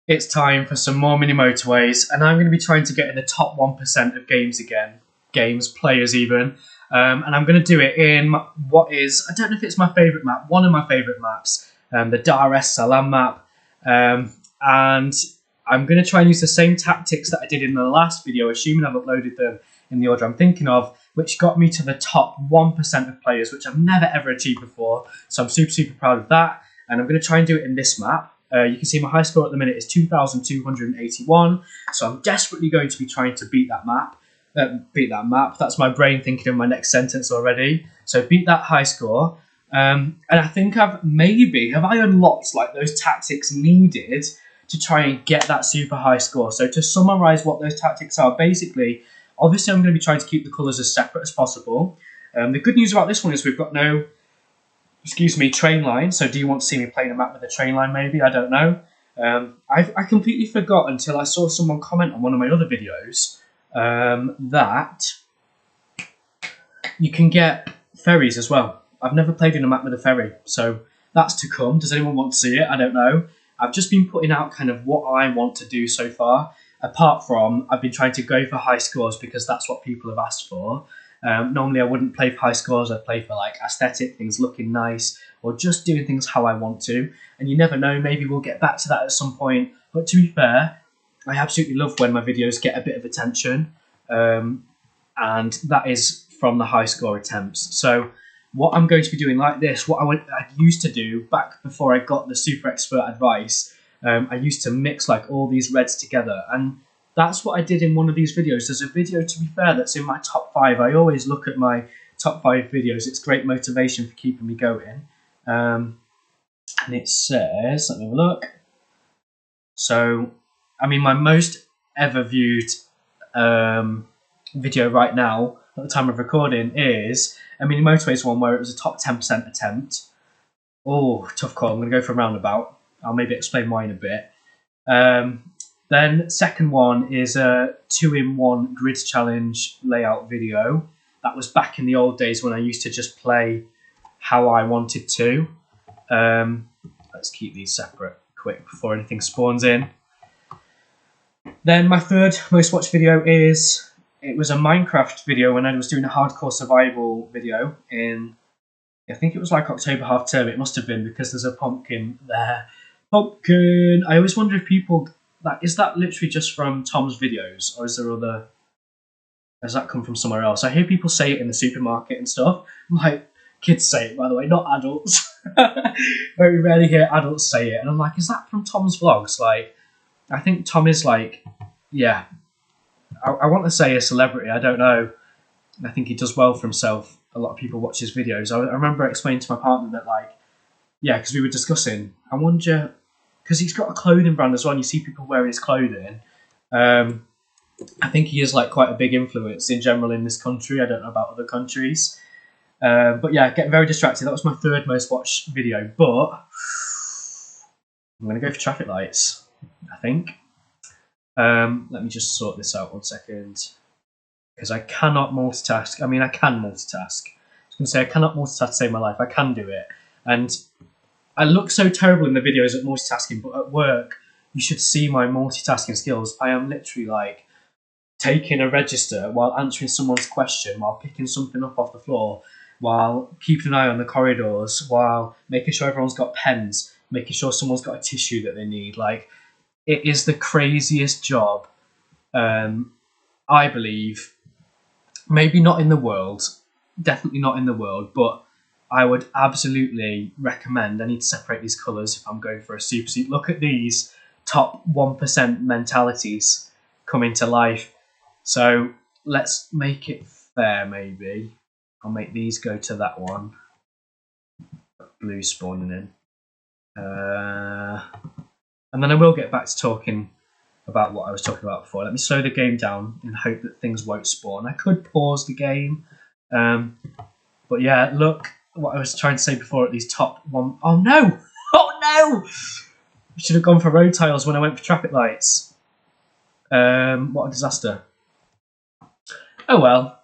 It's time for some more mini motorways, and I'm going to be trying to get in the top 1% of games again. Games, players even. And I'm going to do it in what is, I don't know if it's my favourite map, one of my favourite maps, the Dar es Salaam map. And I'm going to try and use the same tactics that I did in the last video, assuming I've uploaded them in the order I'm thinking of, which got me to the top 1% of players, which I've never ever achieved before. So I'm super, super proud of that. And I'm going to try and do it in this map. You can see my high score at the minute is 2,281. So I'm desperately going to be trying to beat that map. That's my brain thinking of my next sentence already. So beat that high score. And I think have I unlocked like those tactics needed to try and get that super high score. So to summarize what those tactics are, basically, obviously I'm going to be trying to keep the colors as separate as possible. The good news about this one is we've got no, train line. So do you want to see me playing a map with a train line maybe? I don't know. I completely forgot until I saw someone comment on one of my other videos that you can get ferries as well. I've never played in a map with a ferry, so that's to come. Does anyone want to see it? I don't know. I've just been putting out kind of what I want to do so far. Apart from, I've been trying to go for high scores because that's what people have asked for. Normally I wouldn't play for high scores, I'd play for like aesthetic, things looking nice, or just doing things how I want to. And you never know, maybe we'll get back to that at some point. But to be fair, I absolutely love when my videos get a bit of attention. And that is from the high score attempts. So what I'm going to be doing like this, what I used to do back before I got the super expert advice, I used to mix like all these reds together, and that's what I did in one of these videos. There's a video, to be fair, that's in my top 5. I always look at my top 5 videos. It's great motivation for keeping me going. And it says, let me have a look. So, I mean, my most ever viewed video right now at the time of recording is a mini motorways one where it was a top 10% attempt. Oh, tough call. I'm going to go for a roundabout. I'll maybe explain why in a bit. Then second one is a 2-in-1 grid challenge layout video. That was back in the old days when I used to just play how I wanted to. Let's keep these separate quick before anything spawns in. Then my third most watched video is, it was a Minecraft video when I was doing a hardcore survival video in, I think it was like October half term. It must have been because there's a pumpkin there. Pumpkin! I always wonder if people, is that literally just from Tom's videos, or is there other, has that come from somewhere else? I hear people say it in the supermarket and stuff. Like, kids say it, by the way, not adults. Very rarely hear adults say it. And I'm like, is that from Tom's vlogs? Like, I think Tom is like, yeah, I want to say a celebrity, I don't know. I think he does well for himself. A lot of people watch his videos. I remember explaining to my partner that, like, yeah, because we were discussing, I wonder, because he's got a clothing brand as well, and you see people wearing his clothing. I think he is like quite a big influence in general in this country. I don't know about other countries. But yeah, getting very distracted. That was my third most watched video, but I'm going to go for traffic lights, I think. Let me just sort this out 1 second, because I cannot multitask. I mean, I can multitask. I was going to say I cannot multitask to save my life. I can do it. And I look so terrible in the videos at multitasking, but at work, you should see my multitasking skills. I am literally like taking a register while answering someone's question, while picking something up off the floor, while keeping an eye on the corridors, while making sure everyone's got pens, making sure someone's got a tissue that they need. Like, it is the craziest job, I believe. Maybe not in the world, definitely not in the world, but I would absolutely recommend, I need to separate these colours if I'm going for a super suit. Look at these top 1% mentalities coming to life. So let's make it fair, maybe. I'll make these go to that one. Blue spawning in. And then I will get back to talking about what I was talking about before. Let me slow the game down and hope that things won't spawn. I could pause the game. But yeah, look what I was trying to say before at these top one. Oh no! Oh no! I should have gone for road tiles when I went for traffic lights. What a disaster. Oh well.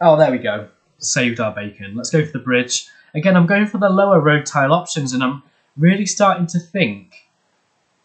Oh, there we go. Saved our bacon. Let's go for the bridge. Again, I'm going for the lower road tile options, and I'm really starting to think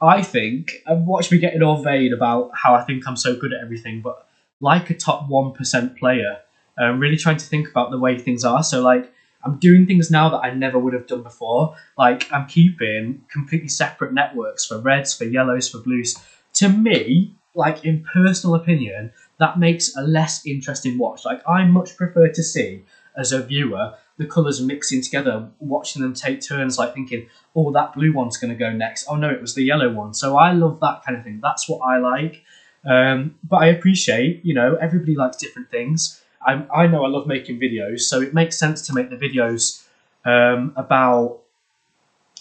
I think, and watch me getting all vain about how I think I'm so good at everything, but like a top 1% player, I'm really trying to think about the way things are. So, like, I'm doing things now that I never would have done before. Like, I'm keeping completely separate networks for reds, for yellows, for blues. To me, like, in personal opinion, that makes a less interesting watch. Like, I much prefer to see, as a viewer, the colours mixing together, watching them take turns, like thinking, oh, that blue one's going to go next. Oh no, it was the yellow one. So I love that kind of thing. That's what I like. But I appreciate, everybody likes different things. I know I love making videos, so it makes sense to make the videos about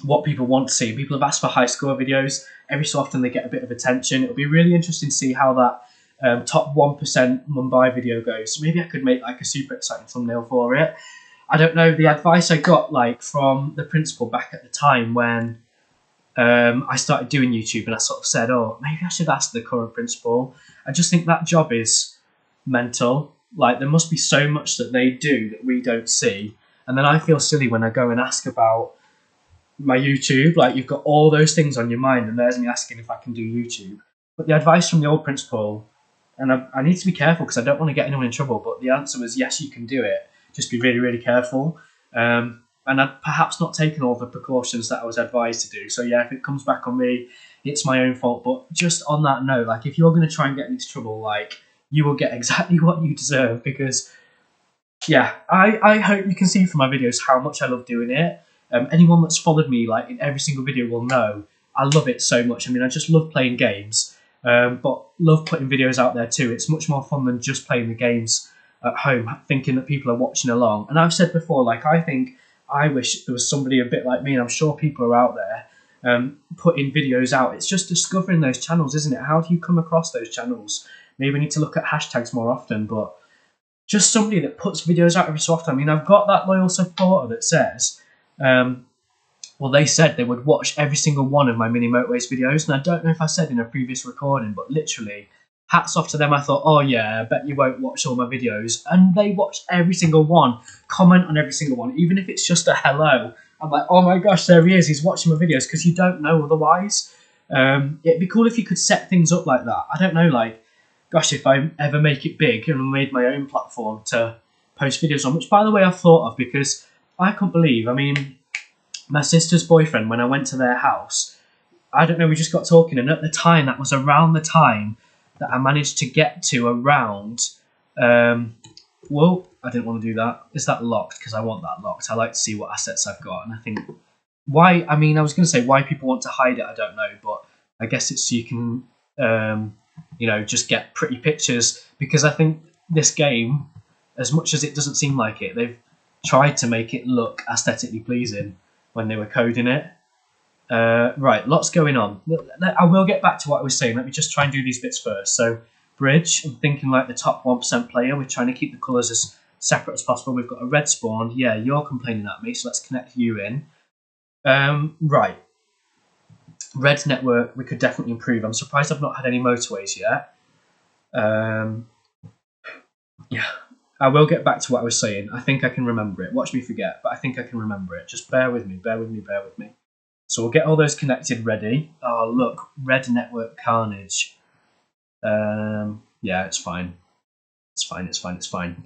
what people want to see. People have asked for high score videos. Every so often they get a bit of attention. It'll be really interesting to see how that top 1% Mumbai video goes. So maybe I could make like a super exciting thumbnail for it. I don't know, the advice I got like from the principal back at the time when I started doing YouTube, and I sort of said, oh, maybe I should ask the current principal. I just think that job is mental. Like, there must be so much that they do that we don't see. And then I feel silly when I go and ask about my YouTube. Like, you've got all those things on your mind, and there's me asking if I can do YouTube. But the advice from the old principal, and I need to be careful because I don't want to get anyone in trouble, but the answer was yes, you can do it. Just be really, really careful. And I'd perhaps not taken all the precautions that I was advised to do. So yeah, if it comes back on me, it's my own fault. But just on that note, like, if you're going to try and get into trouble, like, you will get exactly what you deserve. Because yeah, I hope you can see from my videos how much I love doing it. Anyone that's followed me like in every single video will know I love it so much. I mean, I just love playing games, but love putting videos out there too. It's much more fun than just playing the games at home, thinking that people are watching along. And I've said before, like, I wish there was somebody a bit like me, and I'm sure people are out there putting videos out. It's just discovering those channels, isn't it? How do you come across those channels? Maybe we need to look at hashtags more often, but just somebody that puts videos out every so often. I mean, I've got that loyal supporter that says, well, they said they would watch every single one of my Mini Motorways videos, and I don't know if I said in a previous recording, but literally, hats off to them. I thought, oh yeah, I bet you won't watch all my videos. And they watch every single one, comment on every single one, even if it's just a hello. I'm like, oh my gosh, there he is. He's watching my videos, because you don't know otherwise. It'd be cool if you could set things up like that. I don't know, like, gosh, if I ever make it big and made my own platform to post videos on, which by the way I've thought of, because I can't believe, I mean, my sister's boyfriend, when I went to their house, I don't know, we just got talking, and at the time, that was around the time that I managed to get to around, well, I didn't want to do that. Is that locked? Because I want that locked. I like to see what assets I've got, and I think, why, I mean, I was going to say why people want to hide it, I don't know, but I guess it's so you can, just get pretty pictures, because I think this game, as much as it doesn't seem like it, they've tried to make it look aesthetically pleasing when they were coding it. Right, lots going on. I will get back to what I was saying. Let me just try and do these bits first. So, bridge, I'm thinking like the top 1% player. We're trying to keep the colours as separate as possible. We've got a red spawn. Yeah, you're complaining at me, so let's connect you in. Right. Red network, we could definitely improve. I'm surprised I've not had any motorways yet. Yeah, I will get back to what I was saying. I think I can remember it. Watch me forget, but I think I can remember it. Just bear with me, bear with me, bear with me. So we'll get all those connected ready. Oh, look, red network carnage. Yeah, it's fine. It's fine, it's fine, it's fine.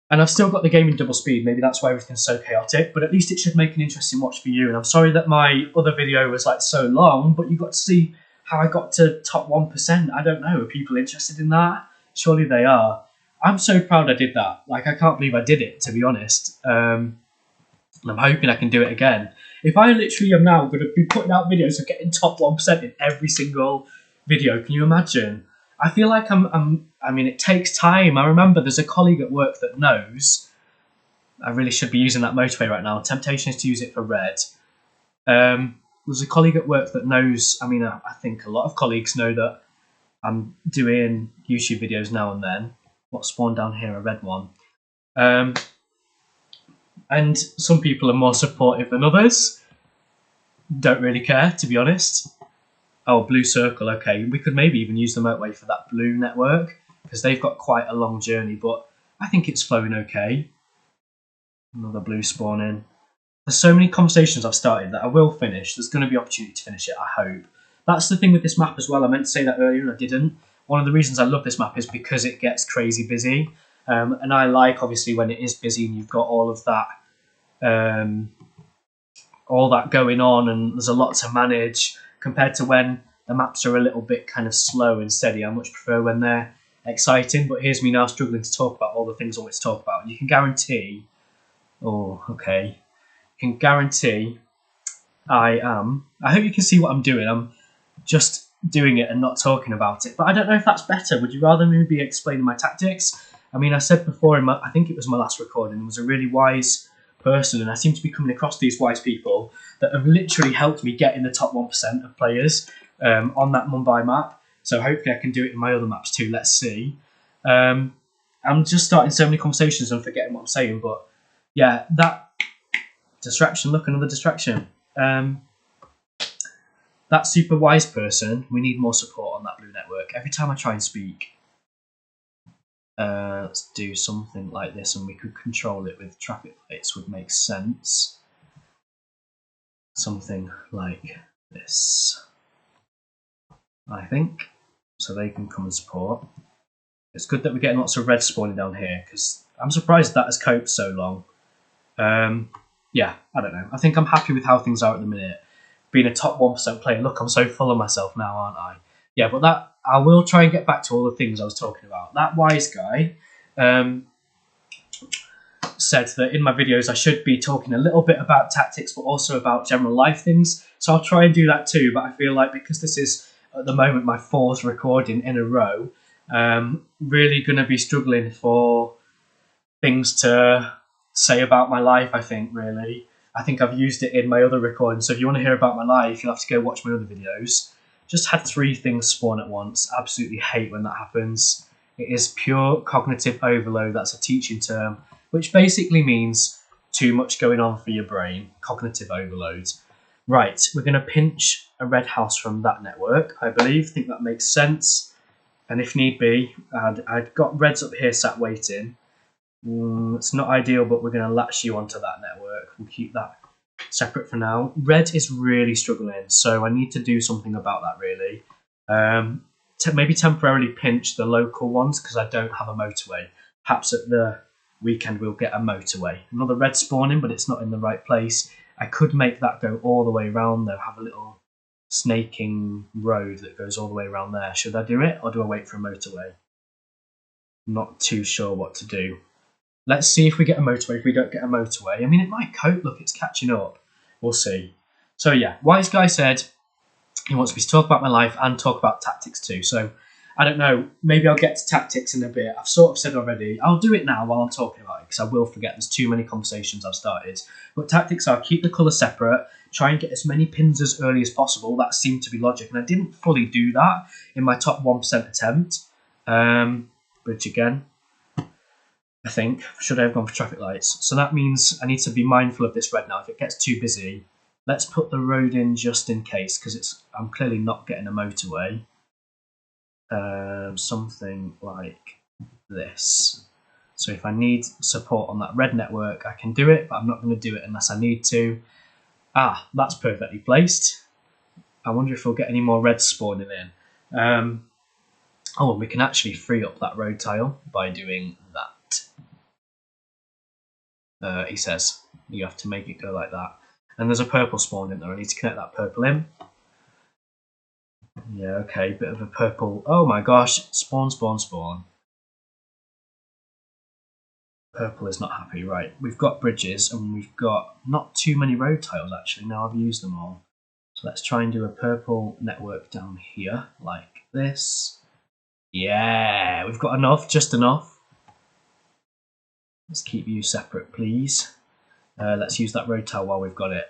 And I've still got the game in double speed. Maybe that's why everything's so chaotic, but at least it should make an interesting watch for you. And I'm sorry that my other video was like so long, but you got to see how I got to top 1%. I don't know. Are people interested in that? Surely they are. I'm so proud I did that. Like, I can't believe I did it, to be honest. And I'm hoping I can do it again. If I literally am now going to be putting out videos of getting top 1% in every single video, can you imagine? I feel like I mean, it takes time. I remember there's a colleague at work that knows. I really should be using that motorway right now. Temptation is to use it for red. There's a colleague at work that knows. I mean, I think a lot of colleagues know that I'm doing YouTube videos now and then. What spawned down here? A red one. And some people are more supportive than others. Don't really care, to be honest. Oh, blue circle, okay. We could maybe even use the motorway for that blue network, because they've got quite a long journey, but I think it's flowing okay. Another blue spawn in. There's so many conversations I've started that I will finish. There's going to be opportunity to finish it, I hope. That's the thing with this map as well. I meant to say that earlier and I didn't. One of the reasons I love this map is because it gets crazy busy. And I like, obviously, when it is busy and you've got all of that going on and there's a lot to manage compared to when the maps are a little bit kind of slow and steady. I much prefer when they're exciting, but here's me now struggling to talk about all the things I want to talk about. You can guarantee, you can guarantee I hope you can see what I'm doing. I'm just doing it and not talking about it, but I don't know if that's better. Would you rather me be explaining my tactics? I mean, I said before I think it was my last recording, it was a really wise person, and I seem to be coming across these wise people that have literally helped me get in the top 1% of players on that Mumbai map. So hopefully I can do it in my other maps too. Let's see. I'm just starting so many conversations and forgetting what I'm saying, but yeah, that distraction. Look, another distraction. That super wise person, we need more support on that blue network. Every time I try and speak, let's do something like this, and we could control it with traffic lights, would make sense. Something like this, I think, so they can come and support. It's good that we're getting lots of red spawning down here, because I'm surprised that has coped so long. Yeah, I don't know. I think I'm happy with how things are at the minute. Being a top 1% player, look, I'm so full of myself now, aren't I? Yeah, but that I will try and get back to all the things I was talking about. That wise guy said that in my videos I should be talking a little bit about tactics, but also about general life things. So I'll try and do that too. But I feel like because this is at the moment my 4th recording in a row, really going to be struggling for things to say about my life. I think I've used it in my other recordings. So if you want to hear about my life, you'll have to go watch my other videos. Just had 3 things spawn at once. Absolutely hate when that happens. It is pure cognitive overload. That's a teaching term, which basically means too much going on for your brain. Cognitive overload. Right, we're going to pinch a red house from that network, I believe. I think that makes sense. And if need be, I've got reds up here sat waiting. It's not ideal, but we're going to latch you onto that network. We'll keep that separate for now. Red is really struggling, so I need to do something about that, really. Maybe temporarily pinch the local ones because I don't have a motorway. Perhaps at the weekend we'll get a motorway. Another red spawning, but it's not in the right place. I could make that go all the way around, though. Have a little snaking road that goes all the way around there. Should I do it, or do I wait for a motorway? Not too sure what to do. Let's see if we get a motorway. If we don't get a motorway, I mean, it might cope. Look, it's catching up. We'll see. So yeah, wise guy said he wants me to talk about my life and talk about tactics too. So I don't know. Maybe I'll get to tactics in a bit. I've sort of said already. I'll do it now while I'm talking about it because I will forget. There's too many conversations I've started. But tactics are keep the colour separate. Try and get as many pins as early as possible. That seemed to be logic, and I didn't fully do that in my top 1% attempt. Bridge again. I think, should I have gone for traffic lights? So that means I need to be mindful of this red now. If it gets too busy, let's put the road in just in case, because I'm clearly not getting a motorway. Something like this. So if I need support on that red network, I can do it, but I'm not going to do it unless I need to. Ah, that's perfectly placed. I wonder if we'll get any more reds spawning in. Oh, and we can actually free up that road tile by doing that. He says you have to make it go like that, and there's a purple spawn in there. I need to connect that purple in. Yeah, okay, bit of a purple. Oh my gosh, spawn. Purple is not happy. Right, we've got bridges and we've got not too many road tiles actually. Now I've used them all, so let's try and do a purple network down here like this. Yeah, we've got enough, just enough. Let's keep you separate, please. Let's use that road tile while we've got it.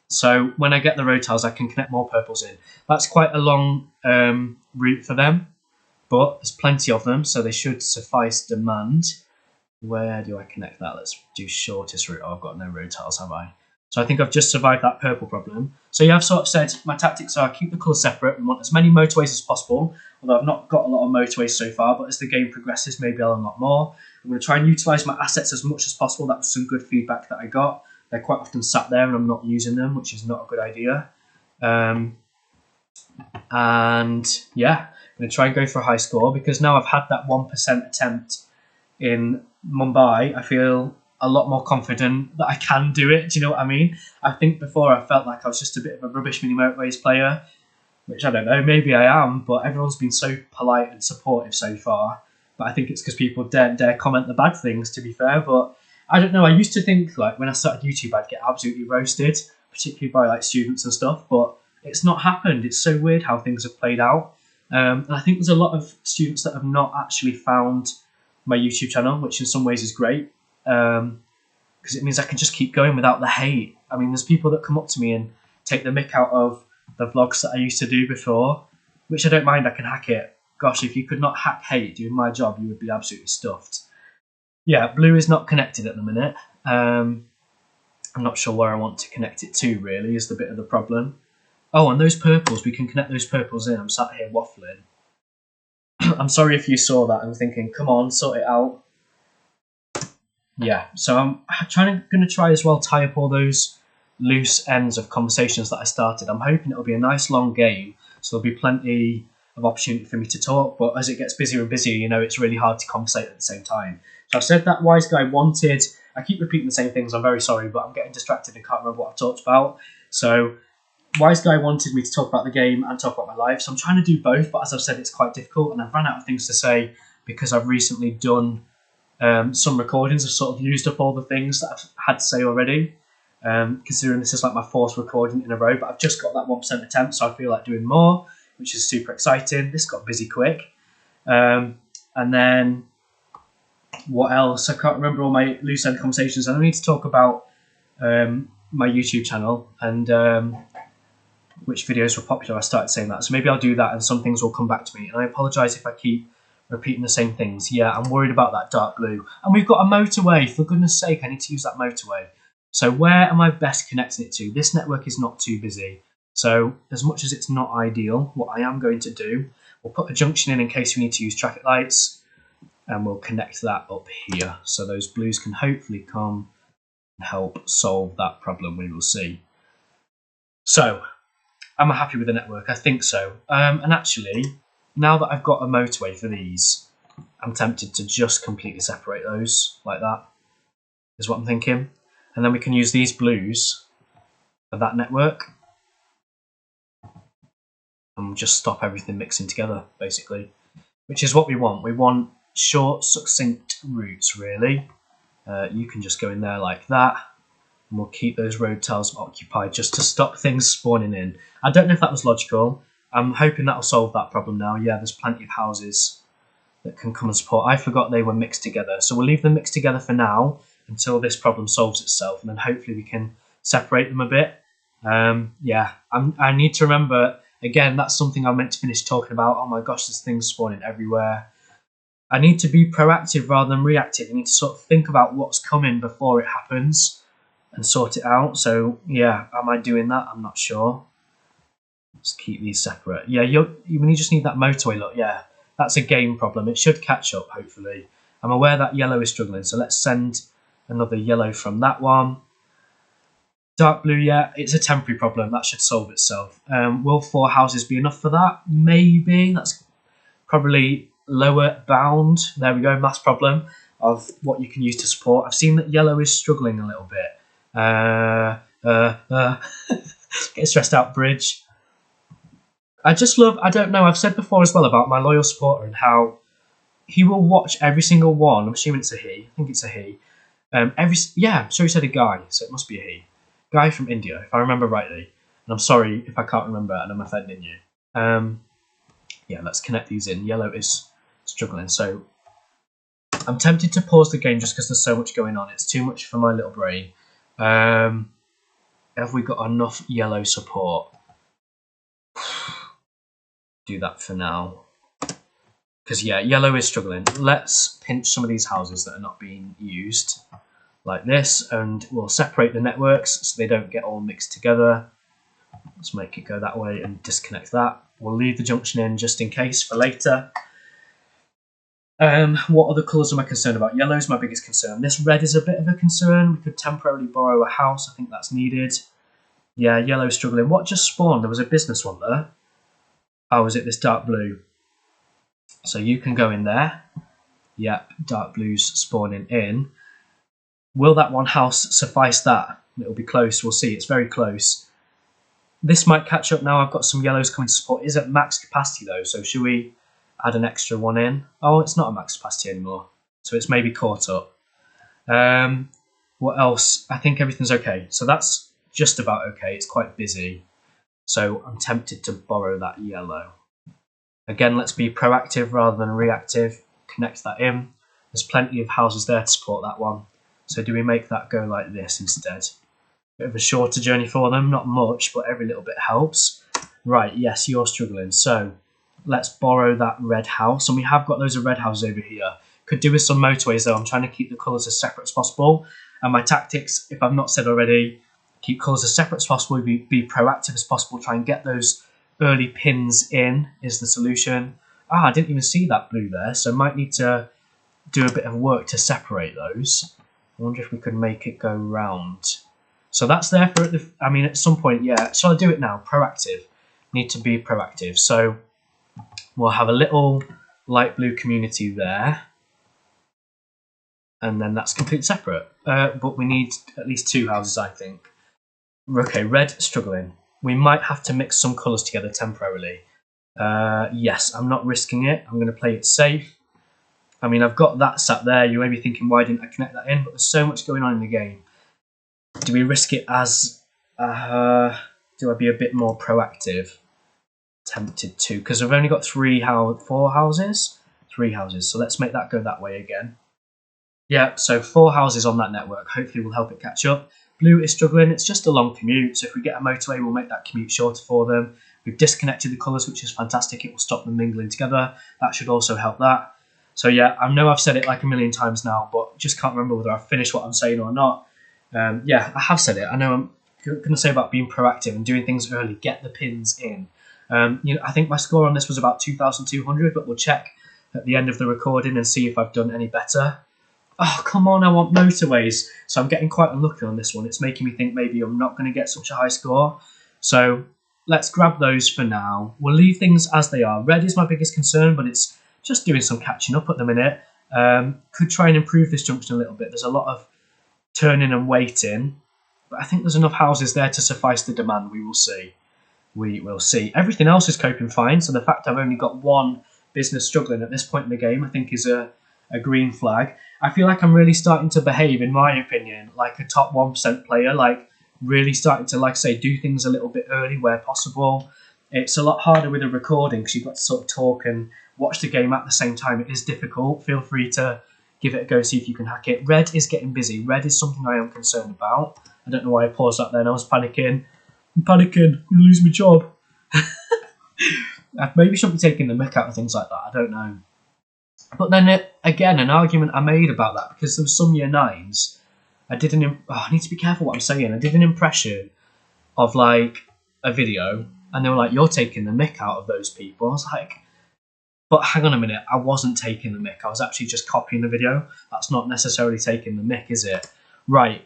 So when I get the road tiles, I can connect more purples in. That's quite a long route for them, but there's plenty of them, so they should suffice demand. Where do I connect that? Let's do shortest route. Oh, I've got no road tiles, have I? So I think I've just survived that purple problem. So yeah, I've sort of said my tactics are keep the colours separate and want as many motorways as possible, although I've not got a lot of motorways so far, but as the game progresses, maybe I'll unlock more. I'm going to try and utilise my assets as much as possible. That was some good feedback that I got. They're quite often sat there and I'm not using them, which is not a good idea. And yeah, I'm going to try and go for a high score, because now I've had that 1% attempt in Mumbai, I feel a lot more confident that I can do it. Do you know what I mean? I think before I felt like I was just a bit of a rubbish Mini Motorways player, which I don't know, maybe I am, but everyone's been so polite and supportive so far. But I think it's because people dare comment the bad things, to be fair. But I don't know, I used to think like when I started YouTube I'd get absolutely roasted, particularly by like students and stuff, but it's not happened. It's so weird how things have played out. And I think there's a lot of students that have not actually found my YouTube channel, which in some ways is great, because it means I can just keep going without the hate. I mean, there's people that come up to me and take the mick out of the vlogs that I used to do before, which I don't mind. I can hack it. Gosh, if you could not hack hate doing my job, you would be absolutely stuffed. Yeah, blue is not connected at the minute. I'm not sure where I want to connect it to, really, is the bit of the problem. Oh, and those purples, we can connect those purples in. I'm sat here waffling. I'm sorry if you saw that. I'm thinking, come on, sort it out. Yeah, so I'm going to try as well tie up all those loose ends of conversations that I started. I'm hoping it'll be a nice long game, so there'll be plenty of opportunity for me to talk. But as it gets busier and busier, you know, it's really hard to conversate at the same time. So I've said that Wise Guy wanted. I keep repeating the same things. I'm very sorry, but I'm getting distracted and can't remember what I've talked about. So Wise Guy wanted me to talk about the game and talk about my life, so I'm trying to do both, but as I've said, it's quite difficult, and I've run out of things to say because I've recently done some recordings. I've sort of used up all the things that I've had to say already, considering this is like my fourth recording in a row, but I've just got that 1% attempt, so I feel like doing more, which is super exciting. This got busy quick. And then, what else? I can't remember all my loose end conversations. I need to talk about my YouTube channel and which videos were popular. I started saying that, so maybe I'll do that, and some things will come back to me. And I apologise if I keep repeating the same things. Yeah, I'm worried about that dark blue. And we've got a motorway, for goodness sake, I need to use that motorway. So where am I best connecting it to? This network is not too busy. So as much as it's not ideal, what I am going to do, we'll put a junction in case we need to use traffic lights, and we'll connect that up here. So those blues can hopefully come and help solve that problem. We will see. So, am I happy with the network? I think so. And actually, now that I've got a motorway for these, I'm tempted to just completely separate those like that, is what I'm thinking. And then we can use these blues for that network and just stop everything mixing together, basically, which is what we want. We want short, succinct routes, really. You can just go in there like that, and we'll keep those road tiles occupied just to stop things spawning in. I don't know if that was logical. I'm hoping that'll solve that problem now. Yeah, there's plenty of houses that can come and support. I forgot they were mixed together, so we'll leave them mixed together for now until this problem solves itself, and then hopefully we can separate them a bit. Yeah, I need to remember, again, that's something I meant to finish talking about. Oh my gosh, there's things spawning everywhere. I need to be proactive rather than reactive. I need to sort of think about what's coming before it happens and sort it out. So yeah, am I doing that? I'm not sure. Let's keep these separate. Yeah, when you just need that motorway, look, yeah, that's a game problem. It should catch up, hopefully. I'm aware that yellow is struggling, so let's send another yellow from that one. Dark blue, yeah, it's a temporary problem. That should solve itself. Will 4 houses be enough for that? Maybe. That's probably lower bound. There we go, mass problem of what you can use to support. I've seen that yellow is struggling a little bit. Get stressed out, bridge. I just love, I don't know, I've said before as well about my loyal supporter and how he will watch every single one. I'm assuming it's a he. I think it's a he. Yeah, so he said a guy, so it must be a he. Guy from India, if I remember rightly. And I'm sorry if I can't remember and I'm offending you. Yeah, let's connect these in. Yellow is struggling, so I'm tempted to pause the game just because there's so much going on. It's too much for my little brain. Have we got enough yellow support? Do that for now. Because, yeah, yellow is struggling. Let's pinch some of these houses that are not being used like this, and we'll separate the networks so they don't get all mixed together. Let's make it go that way and disconnect that. We'll leave the junction in just in case for later. What other colours am I concerned about? Yellow is my biggest concern. This red is a bit of a concern. We could temporarily borrow a house. I think that's needed. Yeah, yellow is struggling. What just spawned? There was a business one there. Oh, is it this dark blue? So you can go in there. Yep, dark blue's spawning in. Will that one house suffice that? It'll be close, we'll see. It's very close. This might catch up now. I've got some yellows coming to support. It is at max capacity though, so should we add an extra one in? Oh, it's not at max capacity anymore, so it's maybe caught up. What else? I think everything's okay. So that's just about okay. It's quite busy, so I'm tempted to borrow that yellow. Again, let's be proactive rather than reactive. Connect that in. There's plenty of houses there to support that one. So do we make that go like this instead? Bit of a shorter journey for them, not much, but every little bit helps. Right, yes, you're struggling. So let's borrow that red house. And we have got loads of red houses over here. Could do with some motorways though. I'm trying to keep the colours as separate as possible. And my tactics, if I've not said already, keep colours as separate as possible, be proactive as possible, try and get those early pins in is the solution. I didn't even see that blue there, so might need to do a bit of work to separate those. I wonder if we could make it go round. So that's there for, at some point, yeah. Shall I do it now? Proactive. Need to be proactive. So we'll have a little light blue community there. And then that's completely separate. But we need at least 2 houses, I think. Okay, red struggling. We might have to mix some colours together temporarily. Yes, I'm not risking it. I'm going to play it safe. I mean, I've got that sat there. You may be thinking, why didn't I connect that in? But there's so much going on in the game. Do we risk it as... do I be a bit more proactive? Tempted to, because we've only got 4 houses? 3 houses, so let's make that go that way again. Yeah, so 4 houses on that network. Hopefully we'll help it catch up. Blue is struggling. It's just a long commute, so if we get a motorway, we'll make that commute shorter for them. We've disconnected the colours, which is fantastic. It will stop them mingling together. That should also help that. So yeah, I know I've said it like a million times now, but just can't remember whether I've finished what I'm saying or not. Yeah, I have said it. I know I'm going to say about being proactive and doing things early. Get the pins in. I think my score on this was about 2,200, but we'll check at the end of the recording and see if I've done any better. Oh, come on, I want motorways. So I'm getting quite unlucky on this one. It's making me think maybe I'm not going to get such a high score. So let's grab those for now. We'll leave things as they are. Red is my biggest concern, but it's just doing some catching up at the minute. Could try and improve this junction a little bit. There's a lot of turning and waiting, but I think there's enough houses there to suffice the demand. We will see. We will see. Everything else is coping fine, so the fact I've only got one business struggling at this point in the game, I think is a green flag. I feel like I'm really starting to behave, in my opinion, like a top 1% player, like really starting to, like I say, do things a little bit early where possible. It's a lot harder with a recording because you've got to sort of talk and watch the game at the same time. It is difficult. Feel free to give it a go, see if you can hack it. Red is getting busy. Red is something I am concerned about. I don't know why I paused that then. I was panicking. I'm panicking. I'm going to lose my job. I maybe shouldn't be taking the mick out of things like that. I don't know. But then, again, an argument I made about that, because there was some year 9s, I need to be careful what I'm saying. I did an impression of, like, a video, and they were like, you're taking the mick out of those people. I was like, but hang on a minute, I wasn't taking the mick. I was actually just copying the video. That's not necessarily taking the mick, is it? Right,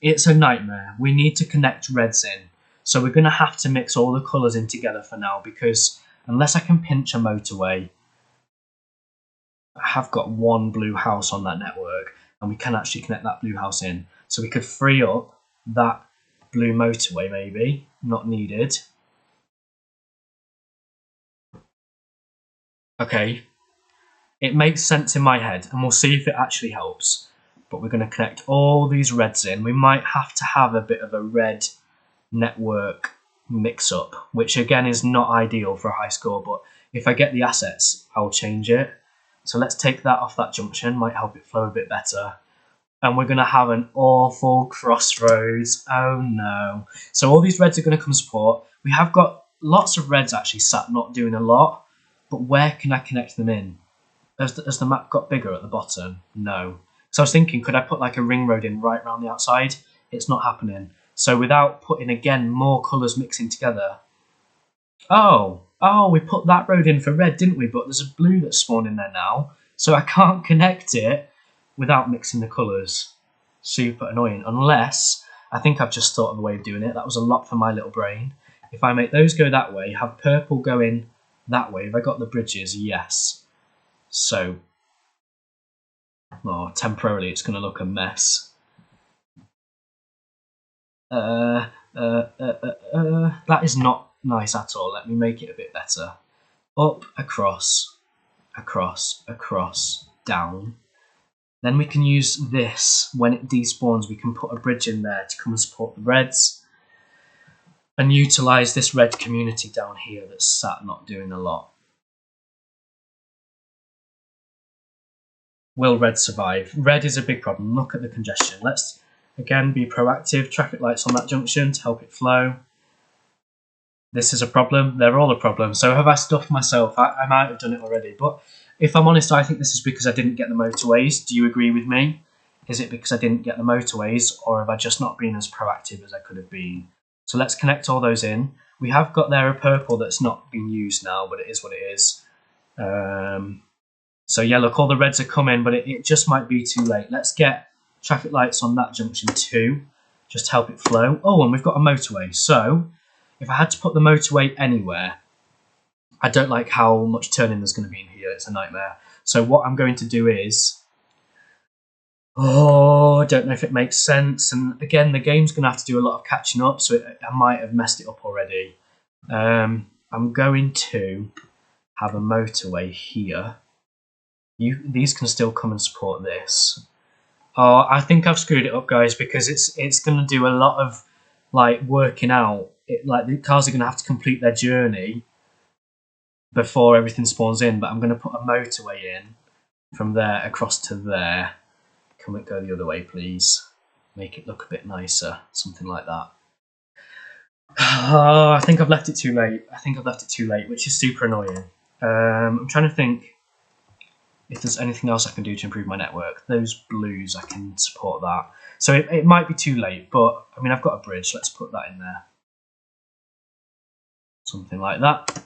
it's a nightmare. We need to connect reds in. So we're going to have to mix all the colours in together for now, because unless I can pinch a motorway, I have got one blue house on that network, and we can actually connect that blue house in. So we could free up that blue motorway, maybe. Not needed. Okay. It makes sense in my head, and we'll see if it actually helps. But we're going to connect all these reds in. We might have to have a bit of a red network mix-up, which again is not ideal for a high score, but if I get the assets, I'll change it. So let's take that off that junction, might help it flow a bit better. And we're going to have an awful crossroads. Oh no. So all these reds are going to come support. We have got lots of reds actually sat not doing a lot, but where can I connect them in? Has the map got bigger at the bottom? No. So I was thinking, could I put like a ring road in right around the outside? It's not happening. So without putting, again, more colours mixing together. Oh, we put that road in for red, didn't we? But there's a blue that's spawned in there now. So I can't connect it without mixing the colours. Super annoying. Unless, I think I've just thought of a way of doing it. That was a lot for my little brain. If I make those go that way, have purple go in that way. Have I got the bridges? Yes. So, temporarily it's going to look a mess. That is not nice at all. Let me make it a bit better. Up, across, across, across, down. Then we can use this. When it despawns, we can put a bridge in there to come and support the reds. And utilise this red community down here that's sat not doing a lot. Will red survive? Red is a big problem. Look at the congestion. Let's, again, be proactive. Traffic lights on that junction to help it flow. This is a problem. They're all a problem. So have I stuffed myself? I might have done it already. But if I'm honest, I think this is because I didn't get the motorways. Do you agree with me? Is it because I didn't get the motorways? Or have I just not been as proactive as I could have been? So let's connect all those in. We have got there a purple that's not being used now, but it is what it is. So yeah, look, all the reds are coming, but it just might be too late. Let's get traffic lights on that junction too, just to help it flow. Oh, and we've got a motorway. So if I had to put the motorway anywhere, I don't like how much turning there's going to be in here. It's a nightmare. So what I'm going to do is... I don't know if it makes sense. And again, the game's going to have to do a lot of catching up, so I might have messed it up already. I'm going to have a motorway here. These can still come and support this. Oh, I think I've screwed it up, guys, because it's going to do a lot of like working out. Like the cars are going to have to complete their journey before everything spawns in. But I'm going to put a motorway in from there across to there. Can it go the other way, please? Make it look a bit nicer, something like that. Oh, I think I've left it too late. Which is super annoying. I'm trying to think if there's anything else I can do to improve my network. Those blues, I can support that. So it might be too late, but I mean, I've got a bridge. Let's put that in there. Something like that.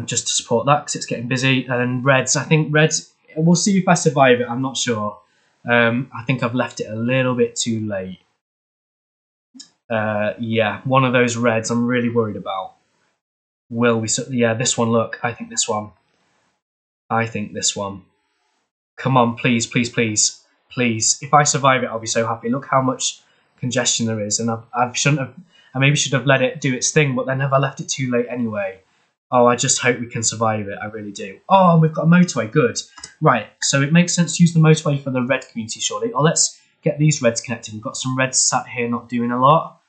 Just to support that, because it's getting busy. And reds, I think reds... We'll see if I survive it. I'm not sure. I think I've left it a little bit too late. Yeah, one of those reds I'm really worried about. Will we... Yeah, this one, look. I think this one. Come on, please, please, please. Please. If I survive it, I'll be so happy. Look how much congestion there is. And I maybe should have let it do its thing, but then have I left it too late anyway? Oh, I just hope we can survive it. I really do. Oh, we've got a motorway. Good. Right, so it makes sense to use the motorway for the red community, surely. Oh, let's get these reds connected. We've got some reds sat here not doing a lot.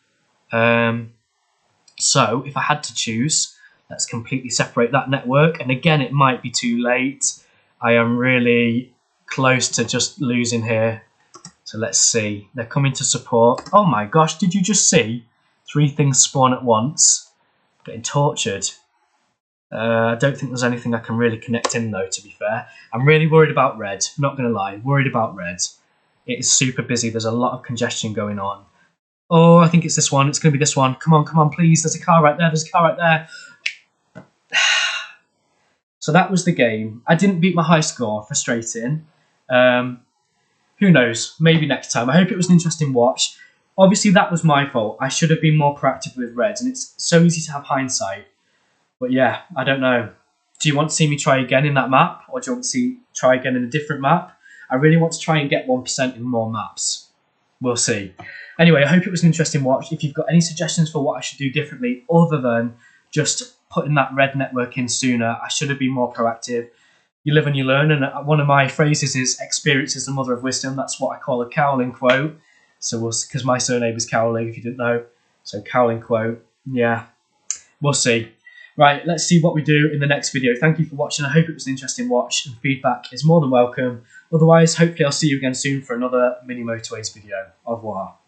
So if I had to choose, let's completely separate that network. And again, it might be too late. I am really close to just losing here. So let's see. They're coming to support. Oh my gosh, did you just see 3 things spawn at once? Getting tortured. I don't think there's anything I can really connect in though, to be fair. I'm really worried about red, not going to lie, worried about red. It is super busy, there's a lot of congestion going on. Oh, I think it's this one, it's going to be this one. Come on, please, there's a car right there, So that was the game. I didn't beat my high score, frustrating. Who knows, maybe next time. I hope it was an interesting watch. Obviously that was my fault, I should have been more proactive with reds, and it's so easy to have hindsight. But yeah, I don't know. Do you want to see me try again in that map? Or do you want to try again in a different map? I really want to try and get 1% in more maps. We'll see. Anyway, I hope it was an interesting watch. If you've got any suggestions for what I should do differently, other than just putting that red network in sooner, I should have been more proactive. You live and you learn. And one of my phrases is, experience is the mother of wisdom. That's what I call a Cowling quote. So because my surname is Cowling, if you didn't know. So Cowling quote. Yeah, we'll see. Right, let's see what we do in the next video. Thank you for watching. I hope it was an interesting watch, and feedback is more than welcome. Otherwise, hopefully I'll see you again soon for another Mini Motorways video. Au revoir.